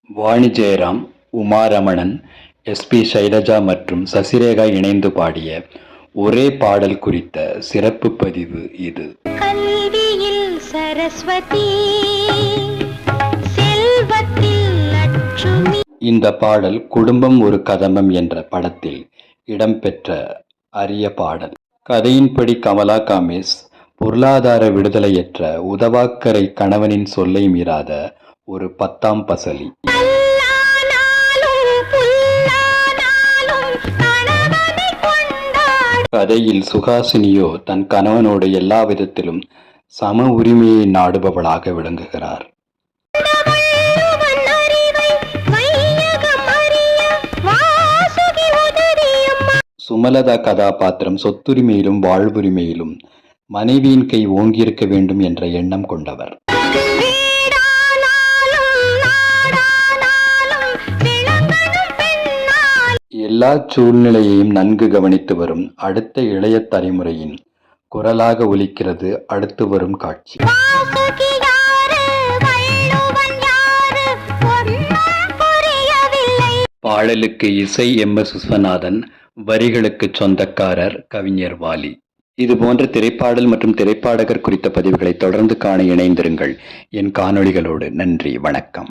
Vani Jayaram, Uma Ramanan, S P. Shailaja மற்றும் சசிரேகா இணைந்து பாடிய ஒரே பாடல் குறித்த சிறப்பு பதிவு இது. கல்வியில் சரஸ்வதி, செல்வத்தில் லட்சுமி. இந்த பாடல் குடும்பம் ஒரு கதம்பம் என்ற படத்தில் இடம்பெற்ற அரிய பாடல். கதையின்படி கமலா காமேஷ் பொருளாதார விடுதலையற்ற உதவாக்கரை கணவனின் சொல்லை மீறாத ஒரு பத்தாம் பசலி. கதையில் சுஹாசினியோ தன் கணவனோடு எல்லா விதத்திலும் சம உரிமையை நாடுபவளாக விளங்குகிறார். சுமலதா கதாபாத்திரம் சொத்துரிமையிலும் வாழ்வுரிமையிலும் மனைவியின் கை ஓங்கியிருக்க வேண்டும் என்ற எண்ணம் கொண்டவர். எல்லா சூழ்நிலையையும் நன்கு கவனித்து வரும் அடுத்த இளைய தலைமுறையின் குரலாக ஒலிக்கிறது அடுத்து வரும் காட்சி. பாடலுக்கு இசை எம்.எஸ். விஸ்வநாதன், வரிகளுக்கு சொந்தக்காரர் கவிஞர் வாலி. இது போன்ற திரைப்பாடல் மற்றும் திரைப்பாடகர் குறித்த பதிவுகளை தொடர்ந்து காண இணைந்திருங்கள் என் காணொளிகளோடு. நன்றி, வணக்கம்.